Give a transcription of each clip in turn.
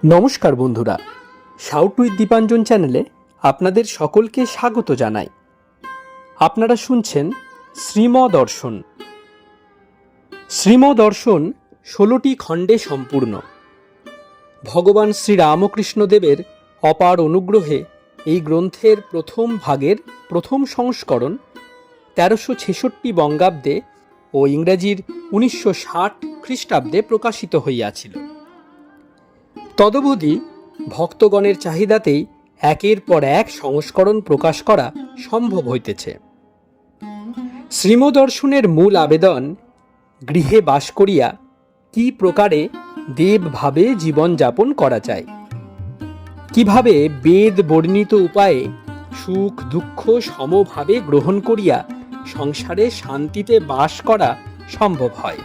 নমস্কার বন্ধুরা, shout with Dipanjan চ্যানেলে আপনাদের সকলকে স্বাগত জানাই। আপনারা শুনছেন শ্রীমদর্শন। শ্রীমদর্শন 16টি খণ্ডে সম্পূর্ণ। ভগবান শ্রীরামকৃষ্ণদেবের অপার অনুগ্রহে এই গ্রন্থের প্রথম ভাগের প্রথম সংস্করণ 1366 বঙ্গাব্দে ও ইংরেজির 1960 খ্রিস্টাব্দে প্রকাশিত হইয়াছিল। তদবধি ভক্তগণের চাহিদাতেই একের পর এক সংস্করণ প্রকাশ করা সম্ভব হইতেছে। শ্রীমদর্শনের মূল আবেদন, গৃহে বাস করিয়া কি প্রকারে দেবভাবে জীবনযাপন করা যায়, কিভাবে বেদ বর্ণিত উপায়ে সুখ দুঃখ সমভাবে গ্রহণ করিয়া সংসারে শান্তিতে বাস করা সম্ভব হয়।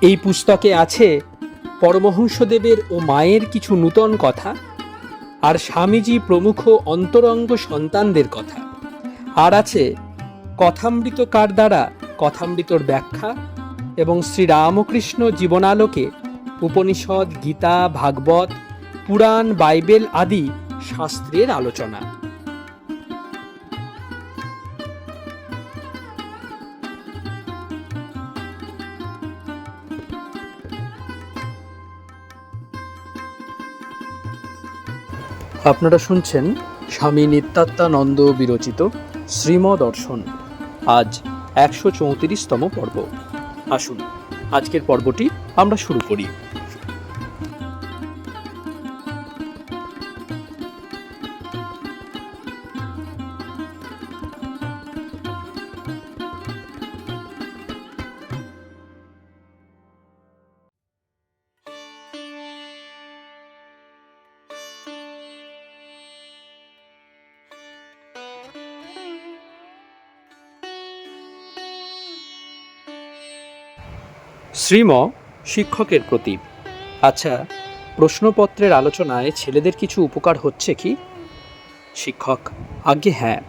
এই পুস্তকে আছে পরমহংসদেবের ও মায়ের কিছু নূতন কথা, আর স্বামীজি প্রমুখ অন্তরঙ্গ সন্তানদের কথা, আর আছে কথামৃতকার দ্বারা কথামৃতর ব্যাখ্যা এবং শ্রীরামকৃষ্ণ জীবনালোকে উপনিষদ, গীতা, ভাগবত, পুরাণ, বাইবেল আদি শাস্ত্রের আলোচনা। আপনারা শুনছেন স্বামী নিত্যাত্মানন্দ বিরচিত শ্রীমদর্শন, আজ 134তম পর্ব। আসুন আজকের পর্বটি আমরা শুরু করি। শ্রীম শিক্ষকের প্রতি। আচ্ছা, প্রশ্নপত্রের আলোচনায় ছেলেদের কিছু উপকার হচ্ছে কি? শিক্ষক: আজ্ঞে হ্যাঁ,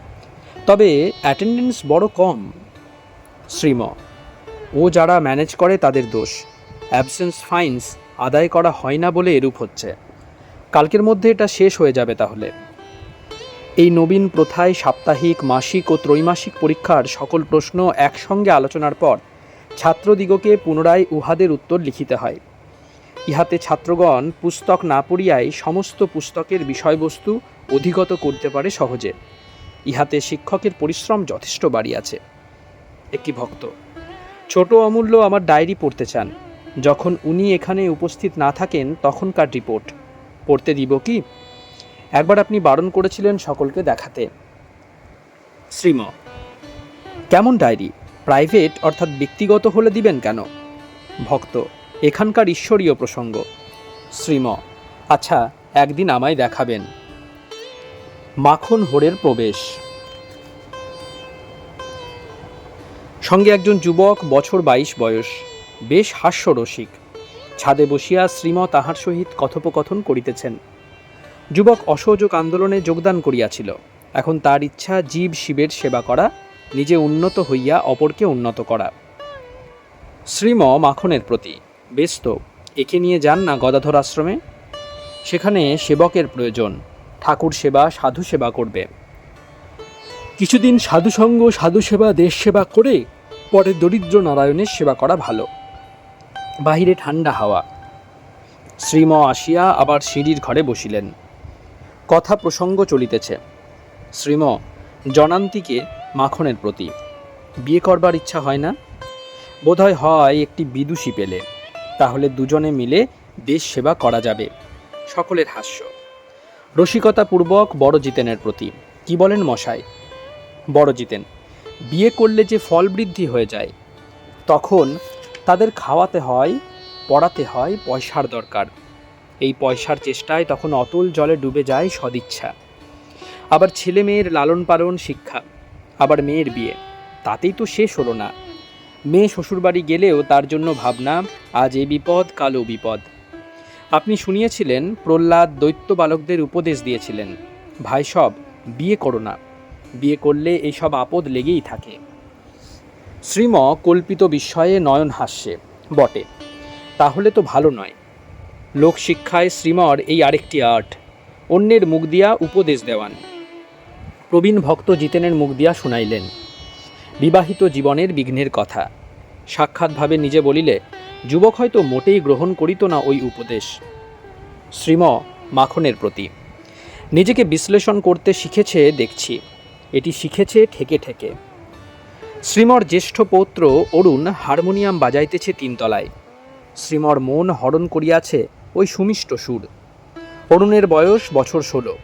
তবে অ্যাটেন্ডেন্স বড় কম। শ্রীম: ও যারা ম্যানেজ করে তাদের দোষ। অ্যাবসেন্স ফাইন্স আদায় করা হয় না বলে এরূপ হচ্ছে। কালকের মধ্যে এটা শেষ হয়ে যাবে তাহলে। এই নবীন প্রথায় সাপ্তাহিক, মাসিক ও ত্রৈমাসিক পরীক্ষার সকল প্রশ্ন একসঙ্গে আলোচনার পর ছাত্রদিগকে পুনরায় উহাদের উত্তর লিখিতে হয়। ইহাতে ছাত্রগণ পুস্তক না পড়িয়াই সমস্ত পুস্তকের বিষয়বস্তু অধিগত করতে পারে সহজে। ইহাতে শিক্ষকের পরিশ্রম যথেষ্ট বাড়িয়াছে। একটি ভক্ত: ছোট অমূল্য আমার ডায়েরি পড়তে চান। যখন উনি এখানে উপস্থিত না থাকেন তখনকার রিপোর্ট পড়তে দিব কি? একবার আপনি বারণ করেছিলেন সকলকে দেখাতে। শ্রীম: কেমন ডায়েরি? প্রাইভেট অর্থাৎ ব্যক্তিগত হলে দিবেন কেন? ভক্ত: এখানকার ঈশ্বরীয় প্রসঙ্গ। শ্রীম: আচ্ছা, একদিন আমায় দেখাবেন। মাখন হোড়ের প্রবেশ। সঙ্গে একজন যুবক, বছর 22 বয়স, বেশ হাস্যরসিক। ছাদে বসিয়া শ্রীম তাহার সহিত কথোপকথন করিতেছেন। যুবক অসহযোগ আন্দোলনে যোগদান করিয়াছিল। এখন তার ইচ্ছা জীব শিবের সেবা করা, নিজে উন্নত হইয়া অপরকে উন্নত করা। শ্রীম মাখনের প্রতি: বেশ তো, একে নিয়ে যান না গদাধর আশ্রমে। সেখানে সেবকের প্রয়োজন। ঠাকুর সেবা, সাধু সেবা করবে। কিছুদিন সাধুসঙ্গ, সাধু সেবা, দেশ সেবা করে পরে দরিদ্র নারায়ণের সেবা করা ভালো। বাহিরে ঠান্ডা হাওয়া। শ্রীম আসিয়া আবার সিঁড়ির ঘরে বসিলেন। কথা প্রসঙ্গ চলিতেছে। শ্রীম জনান্তিকে মাখনের প্রতি: বিয়ে করবার ইচ্ছা হয় না? বোধহয় হয় একটি বিদুষী পেলে, তাহলে দুজনে মিলে দেশ সেবা করা যাবে। সকলের হাস্য। রসিকতাপূর্বক বড় জিতেনের প্রতি: কি বলেন মশাই? বড় জিতেন: বিয়ে করলে যে ফল বৃদ্ধি হয়ে যায়, তখন তাদের খাওয়াতে হয়, পড়াতে হয়, পয়সার দরকার। এই পয়সার চেষ্টায় তখন অতল জলে ডুবে যায় সদিচ্ছা। আবার ছেলে মেয়ের লালন পালন, শিক্ষা, আবার মেয়ের বিয়ে, তাতেই তো শেষ হলো না। মেয়ে শ্বশুরবাড়ি গেলেও তার জন্য ভাবনা, আজ এ বিপদ কাল ও বিপদ। আপনি শুনিয়েছিলেন প্রহ্লাদ দৈত্য বালকদের উপদেশ দিয়েছিলেন, ভাই সব বিয়ে করো না, বিয়ে করলে এইসব আপদ লেগেই থাকে। শ্রীম কল্পিত বিস্ময়ে নয়ন হাস্যে: বটে, তাহলে তো ভালো নয়। লোকশিক্ষায় শ্রীমর এই আরেকটি আর্ট, অন্যের মুখ দিয়া উপদেশ দেওয়ান। প্রবীণ ভক্ত জিতেনের মুখ দিয়া শুনাইলেন বিবাহিত জীবনের বিঘ্নের কথা। সাক্ষাৎভাবে নিজে বলিলে যুবক হয়তো মোটেই গ্রহণ করিত না ওই উপদেশ। শ্রীম মাখনের প্রতি নিজেকে বিশ্লেষণ করতে শিখেছে দেখছি, এটি শিখেছে ঠেকে ঠেকে। শ্রীমর জ্যেষ্ঠ পৌত্র অরুণ হারমোনিয়াম বাজাইতেছে তিনতলায়। শ্রীমর মন হরণ করিয়াছে ওই সুমিষ্ট সুর। অরুণের বয়স বছর 16।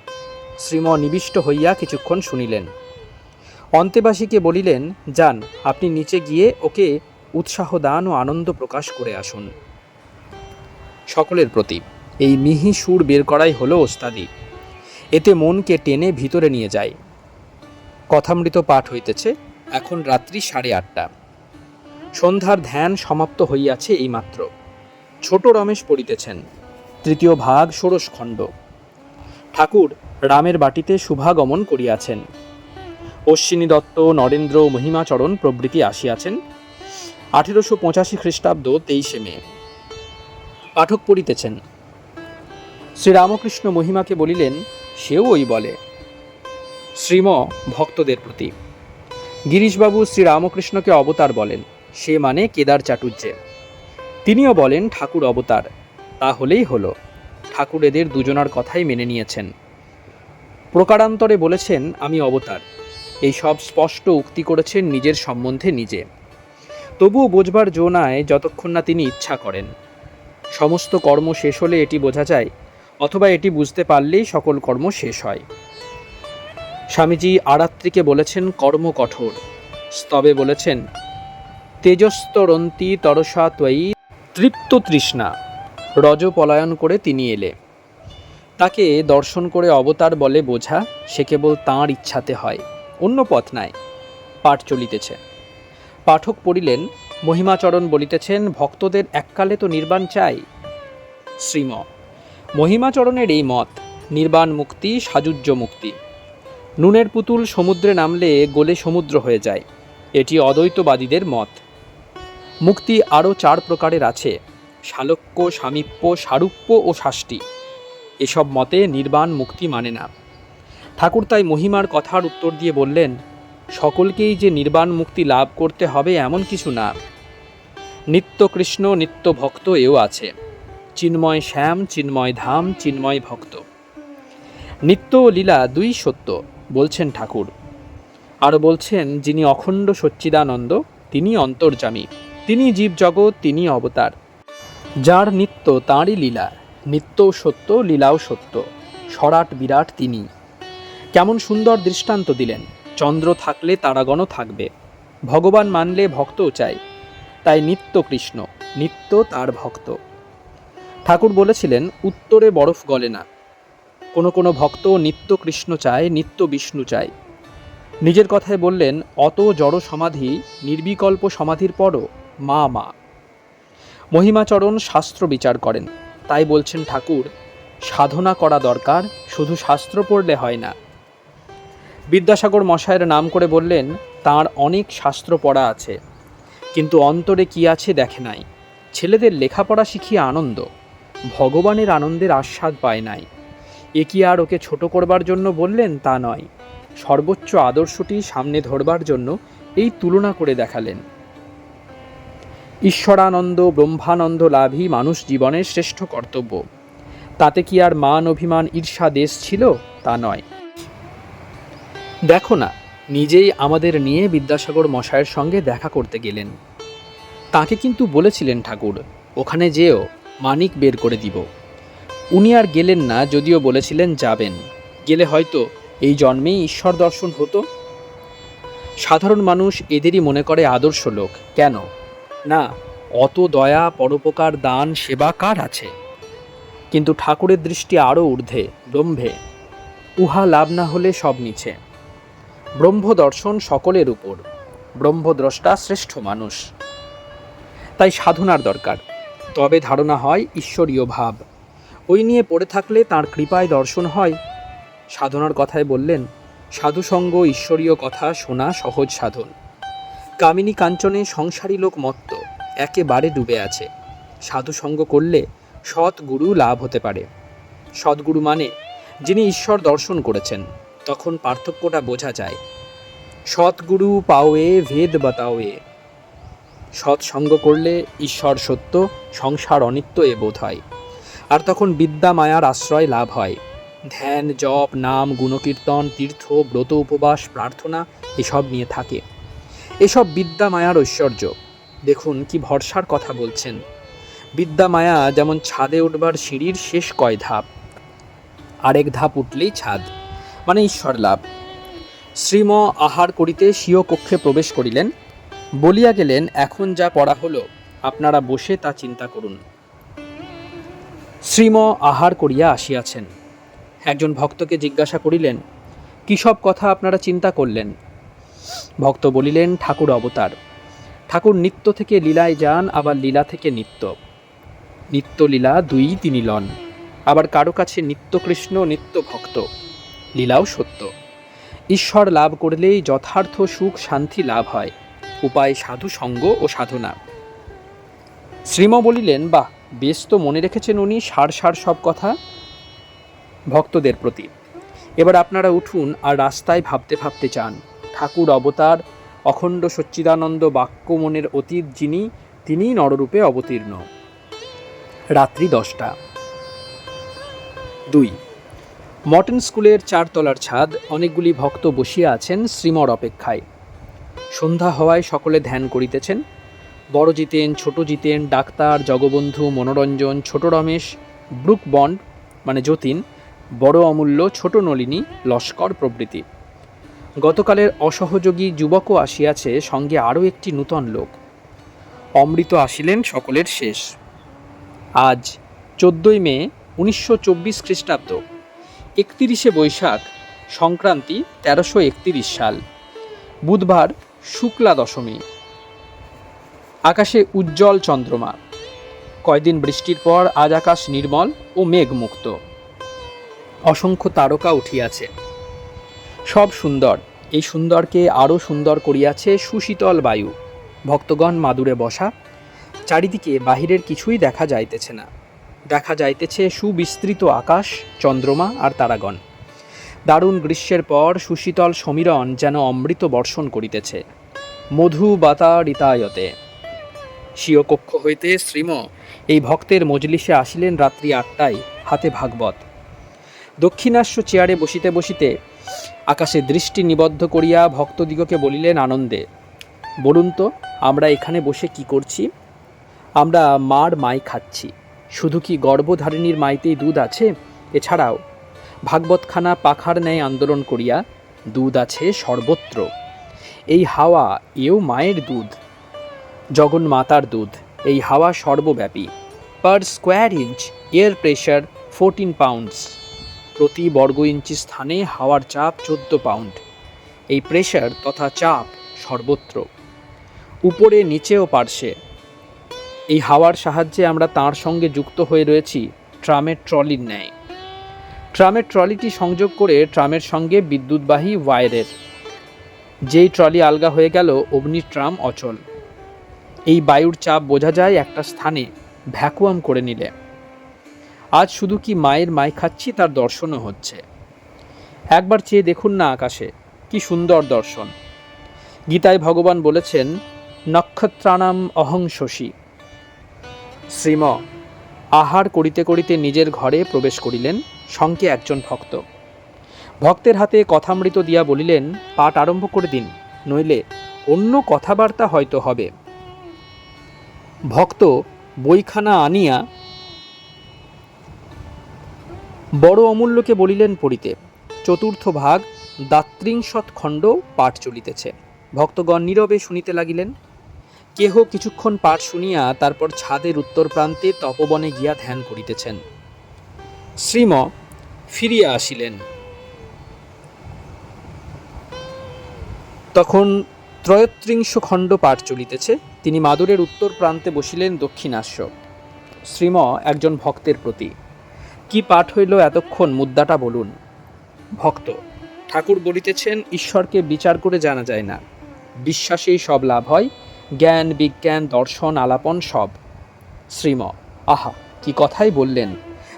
শ্রীম নিবিষ্ট হইয়া কিছুক্ষণ শুনিলেন। অন্তেবাসীকে বলিলেন, যান, আপনি নিচে গিয়ে ওকে উৎসাহ দান ও আনন্দ প্রকাশ করে আসুন। সকলের প্রতি এই মিহি সুর বের করাই হলো ওস্তাদি। এতে মনকে টেনে ভিতরে নিয়ে যায়। কথামৃত পাঠ হইতেছে। এখন রাত্রি 8:30। সন্ধ্যার ধ্যান সমাপ্ত হইয়াছে এইমাত্র। ছোট রমেশ পড়িতেছেন। তৃতীয় ভাগ ষোড়শ খণ্ড। ঠাকুর রামের বাটিতে শুভাগমন করিয়াছেন। অশ্বিনী দত্ত, নরেন্দ্র, মহিমাচরণ প্রভৃতি আসিয়াছেন। 1885 খ্রিস্টাব্দ 23 মে। পাঠক পড়িতেছেন। শ্রীরামকৃষ্ণ মহিমাকে বলিলেন, সেও ওই বলে। শ্রীম ভক্তদের প্রতি গিরিশবাবু শ্রীরামকৃষ্ণকে অবতার বলেন, সে মানে কেদার চাটুর্যে। তিনিও বলেন ঠাকুর অবতার। তা হলেই হলো। ঠাকুর এদের দুজনার কথাই মেনে নিয়েছেন। প্রকারান্তরে বলেছেন আমি অবতার। এই সব স্পষ্ট উক্তি করেছেন নিজের সম্বন্ধে নিজে। তবুও বোঝবার জো নাই যতক্ষণ না তিনি ইচ্ছা করেন। সমস্ত কর্ম শেষ হলে এটি বোঝা যায়, অথবা এটি বুঝতে পারলেই সকল কর্ম শেষ হয়। স্বামীজি আরাত্রিকে বলেছেন কর্ম কঠোর। স্তবে বলেছেন তেজস্তরন্তি তরসা ত্বয়ী তৃপ্ত তৃষ্ণা। রজ পলায়ন করে তিনি এলে। তাকে দর্শন করে অবতার বলে বোঝা, সে কেবল তাঁর ইচ্ছাতে হয়, অন্য পথ নাই। পাঠ চলিতেছে। পাঠক পড়িলেন, মহিমাচরণ বলিতেছেন, ভক্তদের এককালে তো নির্বাণ চাই। শ্রীম মহিমাচরণের এই মত, নির্বাণ মুক্তি সাযুজ্য মুক্তি। নুনের পুতুল সমুদ্রে নামলে গলে সমুদ্র হয়ে যায়, এটি অদ্বৈতবাদীদের মত। মুক্তি আরও 4 প্রকারের আছে: শালক্য, সামীপ্য, সারূপ্য ও শাষ্টি। এসব মতে নির্বাণ মুক্তি মানে না। ঠাকুর তাই মহিমার কথার উত্তর দিয়ে বললেন, সকলকেই যে নির্বাণ মুক্তি লাভ করতে হবে এমন কিছু না। নিত্য কৃষ্ণ, নিত্য ভক্ত এও আছে। চিন্ময় শ্যাম, চিন্ময় ধাম, চিন্ময় ভক্ত। নিত্য ও লীলা দুই সত্য বলছেন ঠাকুর। আরও বলছেন, যিনি অখণ্ড সচ্চিদানন্দ তিনি অন্তর্যামী, তিনি জীবজগৎ, তিনি অবতার। যার নিত্য তাঁরই লীলা, নিত্যও সত্য, লীলাও সত্য। সরাট বিরাট তিনি। কেমন সুন্দর দৃষ্টান্ত দিলেন। চন্দ্র থাকলে তারাগণও থাকবে। ভগবান মানলে ভক্তও চাই। তাই নিত্য কৃষ্ণ, নিত্য তার ভক্ত। ঠাকুর বলেছিলেন, উত্তরে বরফ গলে না। কোনো কোনো ভক্ত নিত্য কৃষ্ণ চায়, নিত্য বিষ্ণু চায়। নিজের কথায় বললেন, অত জড় সমাধি নির্বিকল্প সমাধির পরও মা মা। মহিমাচরণ শাস্ত্র বিচার করেন। তাই বলছেন ঠাকুর, সাধনা করা দরকার, শুধু শাস্ত্র পড়লে হয় না। বিদ্যাসাগর মশায়ের নাম করে বললেন, তাঁর অনেক শাস্ত্র পড়া আছে, কিন্তু অন্তরে কি আছে দেখে নাই। ছেলেদের লেখাপড়া শিখিয়ে আনন্দ, ভগবানের আনন্দের আস্বাদ পায় নাই। এ কি আর ওকে ছোট করবার জন্য বললেন তা নয়, সর্বোচ্চ আদর্শটি সামনে ধরবার জন্য এই তুলনা করে দেখালেন। ঈশ্বরানন্দ, ব্রহ্মানন্দ লাভই মানুষ জীবনের শ্রেষ্ঠ কর্তব্য। তাতে কি আর মান, অভিমান, ঈর্ষা দেশ ছিল? তা নয়। দেখো না, নিজেই আমাদের নিয়ে বিদ্যাসাগর মশায়ের সঙ্গে দেখা করতে গেলেন। তাকে কিন্তু বলেছিলেন ঠাকুর, ওখানে যেও, মানিক বের করে দিব। উনি আর গেলেন না, যদিও বলেছিলেন যাবেন। গেলে হয়তো এই জন্মেই ঈশ্বর দর্শন হতো। সাধারণ মানুষ এদেরই মনে করে আদর্শ লোক। কেন না, অত দয়া, পরোপকার, দান, সেবা কার আছে? কিন্তু ঠাকুরের দৃষ্টি আরও ঊর্ধ্বে, ব্রহ্মে। উহা লাভ না হলে সব নিছে। ব্রহ্ম দর্শন সকলের উপর। ব্রহ্মদ্রষ্টা শ্রেষ্ঠ মানুষ। তাই সাধনার দরকার, তবে ধারণা হয় ঈশ্বরীয় ভাব। ওই নিয়ে পড়ে থাকলে তাঁর কৃপায় দর্শন হয়। সাধনার কথায় বললেন, সাধুসঙ্গ, ঈশ্বরীয় কথা শোনা সহজ সাধন। কামিনী কাঞ্চনে সংসারী লোক মত্ত, একেবারে ডুবে আছে। সাধুসঙ্গ করলে সৎগুরু লাভ হতে পারে। সদ্গুরু মানে যিনি ঈশ্বর দর্শন করেছেন, তখন পার্থক্যটা বোঝা যায়। সৎগুরু পাওয়ে ভেদ বাতাওয়ে। সৎসঙ্গ করলে ঈশ্বর সত্য, সংসার অনিত্য এ বোধ হয়। আর তখন বিদ্যা মায়ার আশ্রয় লাভ হয়। ধ্যান, জপ, নাম, গুণকীর্তন, তীর্থ, ব্রত, উপবাস, প্রার্থনা এসব নিয়ে থাকে। এসব বিদ্যা মায়ার ঐশ্বর্য। দেখুন কি ভরসার কথা বলছেন। বিদ্যা মায়া যেমন ছাদে উঠবার সিঁড়ির শেষ কয় ধাপ, আরেক ধাপ উঠলেই ছাদ, মানে ঈশ্বর লাভ। শ্রীম আহার করিতে স্বীয় কক্ষে প্রবেশ করিলেন, বলিয়া গেলেন, এখন যা পড়া হলো আপনারা বসে তা চিন্তা করুন। শ্রীম আহার করিয়া আসিয়াছেন। একজন ভক্তকে জিজ্ঞাসা করিলেন, কী সব কথা আপনারা চিন্তা করলেন? ভক্ত বলিলেন, ঠাকুর অবতার। ঠাকুর নিত্য থেকে লীলায় যান, আবার লীলা থেকে নিত্য। নিত্য লীলা দুই তিনি লন। আবার কারো কাছে নিত্য কৃষ্ণ, নিত্য ভক্ত। লীলাও সত্য। ঈশ্বর লাভ করলেই যথার্থ সুখ শান্তি লাভ হয়। উপায় সাধু সঙ্গ ও সাধনা। শ্রীম বলিলেন, বাহ, বেশ তো মনে রেখেছেন উনি সার সার সব কথা ভক্তদের প্রতি। এবার আপনারা উঠুন আর রাস্তায় ভাবতে ভাবতে চান। ঠাকুর অবতার, অখণ্ড সচ্চিদানন্দ বাক্য মনের অতীত যিনি, তিনিই নররূপে অবতীর্ণ। রাত্রি 10টা। 2 মটন স্কুলের 4 তলার ছাদ। অনেকগুলি ভক্ত বসিয়া আছেন শ্রীমর অপেক্ষায়। সন্ধ্যা হওয়ায় সকলে ধ্যান করিতেছেন। বড় জিতেন, ছোট জিতেন, ডাক্তার, জগবন্ধু, মনোরঞ্জন, ছোট রমেশ, ব্রুক বন্ড মানে যতীন, বড় অমূল্য, ছোট নলিনী, লস্কর প্রভৃতি। গতকালের অসহযোগী যুবকও আসিয়াছে, সঙ্গে আরও একটি নূতন লোক। অমৃত আসিলেন সকলের শেষ। আজ 14ই মে 1924 খ্রিস্টাব্দ, 31শে বৈশাখ, সংক্রান্তি 1331 সাল, বুধবার, শুক্লা দশমী। আকাশে উজ্জ্বল চন্দ্রমা। কয়দিন বৃষ্টির পর আজ আকাশ নির্মল ও মেঘমুক্ত। অসংখ্য তারকা উঠিয়াছে। সব সুন্দর। এই সুন্দরকে আরও সুন্দর করিয়াছে সুশীতল বায়ু। ভক্তগণ মাদুরে বসা। চারিদিকে বাহিরের কিছুই দেখা যাইতেছে না। দেখা যাইতেছে সুবিস্তৃত আকাশ, চন্দ্রমা আর তারাগণ। দারুণ গ্রীষ্মের পর সুশীতল সমীরণ যেন অমৃত বর্ষণ করিতেছে। মধু বাতারিতায়তে। স্বীয় কক্ষ হইতে শ্রীম এই ভক্তের মজলিসে আসিলেন রাত্রি 8টায়, হাতে ভাগবত। দক্ষিণাস্য চেয়ারে বসিতে বসিতে আকাশে দৃষ্টি নিবদ্ধ করিয়া ভক্তদিগকে বলিলেন আনন্দে, বলুন তো, আমরা এখানে বসে কি করছি? আমরা মার মাই খাচ্ছি। শুধু কি গর্ভধারিণীর মাইতেই দুধ আছে? এছাড়াও ভাগবতখানা পাখার ন্যায় আন্দোলন করিয়া দুধ আছে সর্বত্র। এই হাওয়া, এও মায়ের দুধ, জগন্মাতার দুধ। এই হাওয়া সর্বব্যাপী। Per square inch air pressure 14 pounds. প্রতি বর্গ ইঞ্চি স্থানে হাওয়ার চাপ 14 পাউন্ড। এই প্রেশার তথা চাপ সর্বত্র, উপরে নিচে ও পার্শ্বে। এই হাওয়ার সাহায্যে আমরা তার সঙ্গে যুক্ত হয়ে রয়েছি ট্রামের ট্রলির ন্যায়। ট্রামের ট্রলিটি সংযোগ করে ট্রামের সঙ্গে বিদ্যুৎবাহী ওয়্যারের। যেই ট্রলি আলগা হয়ে গেল, অমনি ট্রাম অচল। এই বায়ুর চাপ বোঝা যায় একটা স্থানে ভ্যাকুয়াম করে নিলে। আজ শুধু কি মায়ের মাই খাচ্ছি, তার দর্শনও হচ্ছে। একবার চেয়ে দেখুন না আকাশে, কি সুন্দর দর্শন। গীতায় ভগবান বলেছেন, নক্ষত্রাণাম অহং শশী। শ্রীম আহার করিতে করিতে নিজের ঘরে প্রবেশ করিলেন, সঙ্গে একজন ভক্ত। ভক্তের হাতে কথামৃত দিয়া বলিলেন, পাঠ আরম্ভ করে দিন, নইলে অন্য কথাবার্তা হয়তো হবে। ভক্ত বইখানা আনিয়া বড় অমূল্যকে বলিলেন পড়িতে। চতুর্থ ভাগ, দাত্রিংশৎ খণ্ড পাঠ চলিতেছে। ভক্তগণ নীরবে শুনিতে লাগিলেন। কেহ কিছুক্ষণ পাঠ শুনিয়া তারপর ছাদের উত্তর প্রান্তে তপবনে গিয়া ধ্যান করিতেছেন। শ্রীম ফিরিয়া আসিলেন। তখন 33 খণ্ড পাঠ চলিতেছে। তিনি মাদুরের উত্তর প্রান্তে বসিলেন দক্ষিণাস্য। শ্রীম একজন ভক্তের প্রতি, কি পাঠ হইল এতক্ষণ, মুদ্রাটা বলুন। ভক্ত, ঠাকুর বলিতেছেন, ঈশ্বরকে বিচার করে জানা যায় না, বিশ্বাসেই সব লাভ হয়, জ্ঞান, বিজ্ঞান, দর্শন, আলাপন সব। শ্রীম আহা, কি কথাই বললেন!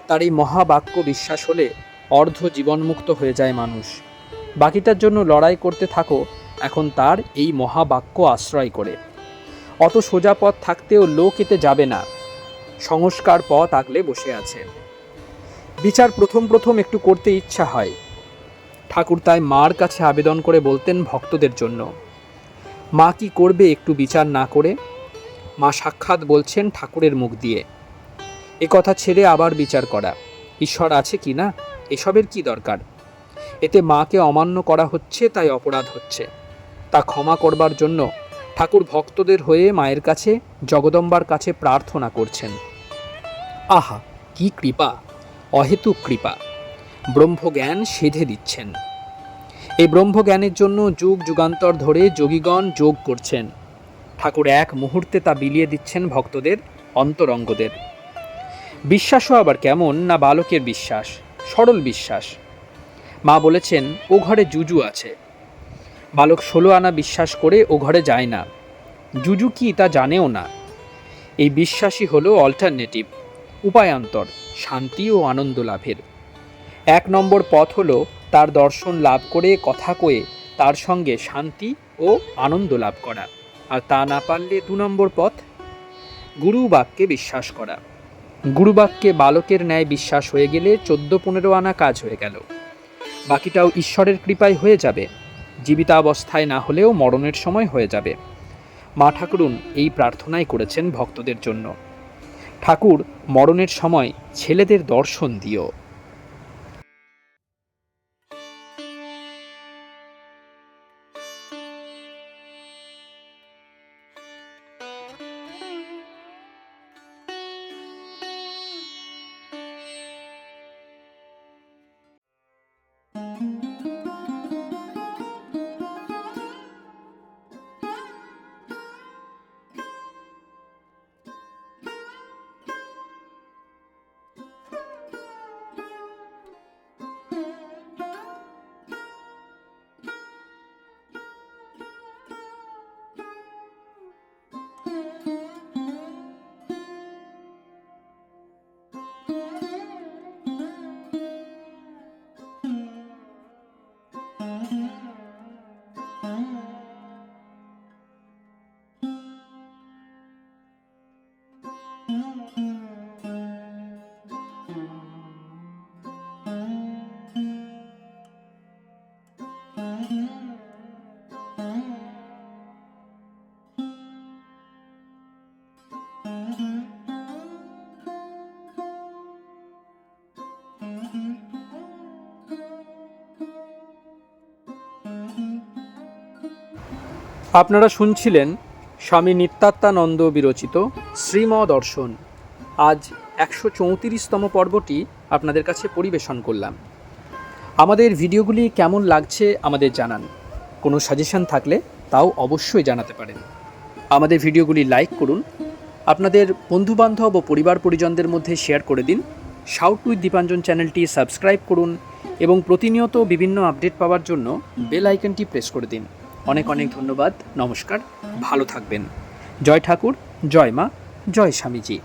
তার এই মহাবাক্য বিশ্বাস হলে অর্ধ জীবনমুক্ত হয়ে যায় মানুষ। বাকিটার জন্য লড়াই করতে থাকো এখন তার এই মহাবাক্য আশ্রয় করে। অত সোজা পথ থাকতেও লোক এতে যাবে না, সংস্কার পথ আগলে বসে আছে। বিচার প্রথম প্রথম একটু করতে ইচ্ছা হয়। ঠাকুর তাই মার কাছে আবেদন করে বলতেন ভক্তদের জন্য। মা কি করবে একটু বিচার না করে? মা সাক্ষাৎ বলছেন ঠাকুরের মুখ দিয়ে, এ কথা ছেড়ে আবার বিচার করা, ঈশ্বর আছে কি না, এসবের কি দরকার? এতে মাকে অমান্য করা হচ্ছে, তাই অপরাধ হচ্ছে। তা ক্ষমা করবার জন্য ঠাকুর ভক্তদের হয়ে মায়ের কাছে, জগদম্বার কাছে প্রার্থনা করছেন। আহা, কি কৃপা, অহেতুক কৃপা! ব্রহ্মজ্ঞান সেধে দিচ্ছেন। এই ব্রহ্মজ্ঞানের জন্য যুগ যুগান্তর ধরে যোগীগণ যোগ করছেন। ঠাকুর এক মুহূর্তে তা বিলিয়ে দিচ্ছেন ভক্তদের, অন্তরঙ্গদের। বিশ্বাসও আবার কেমন না, বালকের বিশ্বাস, সরল বিশ্বাস। মা বলেছেন ও ঘরে জুজু আছে। বালক 16 আনা বিশ্বাস করে ও ঘরে যায় না, জুজু কি তা জানেও না। এই বিশ্বাসই হলো অল্টারনেটিভ, উপায়ান্তর, শান্তি ও আনন্দ লাভের। 1 নম্বর পথ হলো তার দর্শন লাভ করে কথা কয়ে তার সঙ্গে শান্তি ও আনন্দ লাভ করা। আর তা না পারলে 2 নম্বর পথ, গুরু বাক্যে বিশ্বাস করা। গুরু বাক্যে বালকের ন্যায় বিশ্বাস হয়ে গেলে 14-15 আনা কাজ হয়ে গেল। বাকিটাও ঈশ্বরের কৃপায় হয়ে যাবে। জীবিতাবস্থায় না হলেও মরণের সময় হয়ে যাবে। মা ঠাকুরুন এই প্রার্থনাই করেছেন ভক্তদের জন্য। ঠাকুর মরণের সময় ছেলেদের দর্শন দিও। আপনারা শুনছিলেন স্বামী নিত্যাত্মানন্দ বিরচিত শ্রীমদর্শন। আজ 134তম পর্বটি আপনাদের কাছে পরিবেশন করলাম। আমাদের ভিডিওগুলি কেমন লাগছে আমাদের জানান। কোনো সাজেশন থাকলে তাও অবশ্যই জানাতে পারেন। আমাদের ভিডিওগুলি লাইক করুন, আপনাদের বন্ধুবান্ধব ও পরিবার পরিজনদের মধ্যে শেয়ার করে দিন। শাউট উইথ দীপাঞ্জন চ্যানেলটি সাবস্ক্রাইব করুন এবং প্রতিনিয়ত বিভিন্ন আপডেট পাওয়ার জন্য বেল আইকনটি প্রেস করে দিন। অনেক অনেক ধন্যবাদ। নমস্কার, ভালো থাকবেন। জয় ঠাকুর, জয় মা, জয় স্বামীজি।